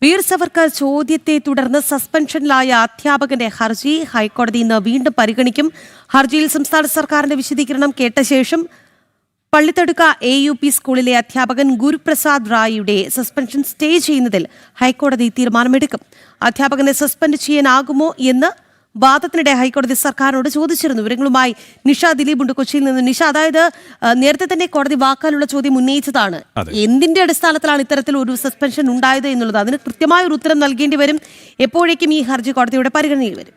വീർ സവർക്കർ ചോദ്യത്തെ തുടർന്ന് സസ്പെൻഷനിലായ അധ്യാപകന്റെ ഹർജി ഹൈക്കോടതി ഇന്ന് വീണ്ടും പരിഗണിക്കും. ഹർജിയിൽ സംസ്ഥാന സർക്കാരിന്റെ വിശദീകരണം കേട്ട ശേഷം പള്ളിത്തടുക്ക AUP സ്കൂളിലെ അധ്യാപകൻ ഗുരുപ്രസാദ് റായിയുടെ സസ്പെൻഷൻ സ്റ്റേ ചെയ്യുന്നതിൽ ഹൈക്കോടതി തീരുമാനമെടുക്കും. അധ്യാപകനെ സസ്പെൻഡ് ചെയ്യാനാകുമോ എന്ന് വാദത്തിനിടെ ഹൈക്കോടതി സർക്കാരിനോട് ചോദിച്ചിരുന്നു. വിവരങ്ങളുമായി നിഷ ദിലീപ് ഉണ്ട് കൊച്ചിയിൽ നിന്ന്. നിഷ, അതായത് നേരത്തെ തന്നെ കോടതി വാക്കാലുള്ള ചോദ്യം ഉന്നയിച്ചതാണ്. എന്തിന്റെ അടിസ്ഥാനത്തിലാണ് ഇത്തരത്തിൽ ഒരു സസ്പെൻഷൻ ഉണ്ടായത് എന്നുള്ളത്, അതിന് കൃത്യമായ ഒരു ഉത്തരം നൽകേണ്ടി വരും. എപ്പോഴേക്കും ഈ ഹർജി കോടതിയുടെ പരിഗണനയിൽ വരും?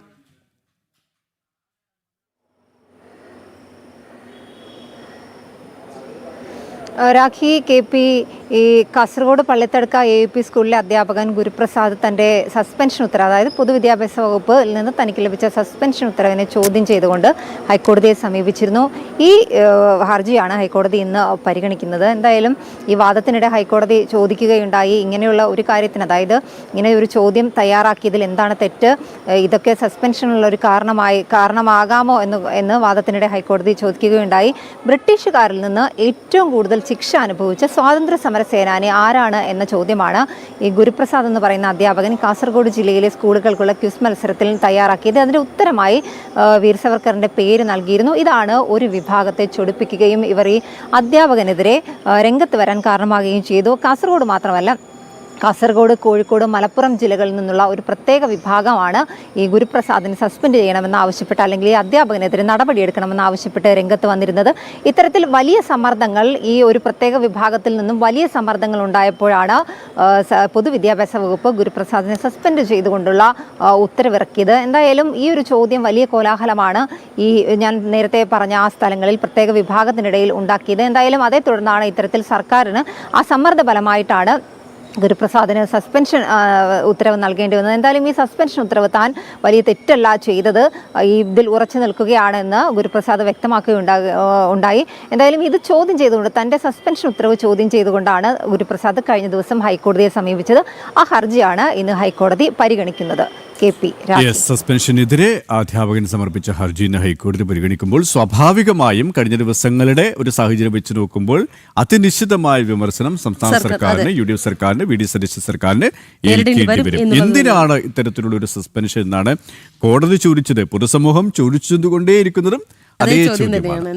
രാഖി KP ഈ കാസർഗോഡ് പള്ളിത്തടുക്ക AUP സ്കൂളിലെ അധ്യാപകൻ ഗുരുപ്രസാദ് തൻ്റെ സസ്പെൻഷൻ ഉത്തരവ്, അതായത് പൊതുവിദ്യാഭ്യാസ വകുപ്പിൽ നിന്ന് തനിക്ക് ലഭിച്ച സസ്പെൻഷൻ ഉത്തരവിനെ ചോദ്യം ചെയ്തുകൊണ്ട് ഹൈക്കോടതിയെ സമീപിച്ചിരുന്നു. ഈ ഹർജിയാണ് ഹൈക്കോടതി ഇന്ന് പരിഗണിക്കുന്നത്. എന്തായാലും ഈ വാദത്തിനിടെ ഹൈക്കോടതി ചോദിക്കുകയുണ്ടായി, ഇങ്ങനെയുള്ള ഒരു കാര്യത്തിന്, അതായത് ഇങ്ങനെ ഒരു ചോദ്യം തയ്യാറാക്കിയതിൽ എന്താണ് തെറ്റ്, ഇതൊക്കെ സസ്പെൻഷനുള്ള ഒരു കാരണമാകാമോ എന്ന് വാദത്തിനിടെ ഹൈക്കോടതി ചോദിക്കുകയുണ്ടായി. ബ്രിട്ടീഷുകാരിൽ നിന്ന് ഏറ്റവും കൂടുതൽ ശിക്ഷ അനുഭവിച്ച സ്വാതന്ത്ര്യ സമര സേനാനി ആരാണ് എന്ന ചോദ്യമാണ് ഈ ഗുരുപ്രസാദ് എന്ന് പറയുന്ന അധ്യാപകൻ കാസർഗോഡ് ജില്ലയിലെ സ്കൂളുകൾക്കുള്ള ക്വിസ് മത്സരത്തിൽ തയ്യാറാക്കിയത്. അതിൻ്റെ ഉത്തരമായി വീർ സവർക്കറിൻ്റെ പേര് നൽകിയിരുന്നു. ഇതാണ് ഒരു വിഭാഗത്തെ ചൊടിപ്പിക്കുകയും ഇവർ ഈ അധ്യാപകനെതിരെ രംഗത്ത് വരാൻ കാരണമാകുകയും ചെയ്തു. കാസർഗോഡ് മാത്രമല്ല, കാസർഗോഡ്, കോഴിക്കോട്, മലപ്പുറം ജില്ലകളിൽ നിന്നുള്ള ഒരു പ്രത്യേക വിഭാഗമാണ് ഈ ഗുരുപ്രസാദിനെ സസ്പെൻഡ് ചെയ്യണമെന്ന് ആവശ്യപ്പെട്ട്, അല്ലെങ്കിൽ ഈ അധ്യാപകനെതിരെ നടപടിയെടുക്കണമെന്ന് ആവശ്യപ്പെട്ട് രംഗത്ത് വന്നിരുന്നത്. ഇത്തരത്തിൽ വലിയ സമ്മർദ്ദങ്ങൾ, ഈ ഒരു പ്രത്യേക വിഭാഗത്തിൽ നിന്നും വലിയ സമ്മർദ്ദങ്ങൾ ഉണ്ടായപ്പോഴാണ് പൊതുവിദ്യാഭ്യാസ വകുപ്പ് ഗുരുപ്രസാദിനെ സസ്പെൻഡ് ചെയ്തുകൊണ്ടുള്ള ഉത്തരവിറക്കിയത്. എന്തായാലും ഈ ഒരു ചോദ്യം വലിയ കോലാഹലമാണ് ഈ ഞാൻ നേരത്തെ പറഞ്ഞ ആ സ്ഥലങ്ങളിൽ പ്രത്യേക വിഭാഗത്തിനിടയിൽ ഉണ്ടാക്കിയത്. എന്തായാലും അതേ തുടർന്നാണ് ഇത്തരത്തിൽ സർക്കാരിന് ആ സമ്മർദ്ദ ഫലമായിട്ടാണ് ഗുരുപ്രസാദിന് സസ്പെൻഷൻ ഉത്തരവ് നൽകേണ്ടി വന്നത്. എന്തായാലും ഈ സസ്പെൻഷൻ ഉത്തരവ് താൻ വലിയ തെറ്റല്ല ചെയ്തത്, ഇതിൽ ഉറച്ചു നിൽക്കുകയാണെന്ന് ഗുരുപ്രസാദ് വ്യക്തമാക്കുകയുണ്ടായി. എന്തായാലും ഇത് ചോദ്യം ചെയ്തുകൊണ്ട്, തൻ്റെ സസ്പെൻഷൻ ഉത്തരവ് ചോദ്യം ചെയ്തുകൊണ്ടാണ് ഗുരുപ്രസാദ് കഴിഞ്ഞ ദിവസം ഹൈക്കോടതിയെ സമീപിച്ചത്. ആ ഹർജിയാണ് ഇന്ന് ഹൈക്കോടതി പരിഗണിക്കുന്നത്. സസ്പെൻഷനെതിരെ അധ്യാപകൻ സമർപ്പിച്ച ഹർജി ഹൈക്കോടതി പരിഗണിക്കുമ്പോൾ സ്വാഭാവികമായും കഴിഞ്ഞ ദിവസങ്ങളുടെ ഒരു സാഹചര്യം വെച്ച് നോക്കുമ്പോൾ അതിനിശ്ചിതമായ വിമർശനം സംസ്ഥാന സർക്കാരിന്, UDF സർക്കാരിന്, VD സതീശൻ സർക്കാരിന് ഏൽക്കേണ്ടി വരും. എന്തിനാണ് ഇത്തരത്തിലുള്ള ഒരു സസ്പെൻഷൻ എന്നാണ് കോടതി ചോദിച്ചത്. പൊതുസമൂഹം ചോദിച്ചുകൊണ്ടേയിരിക്കുന്നതും അതേ ചോദ്യമാണ്.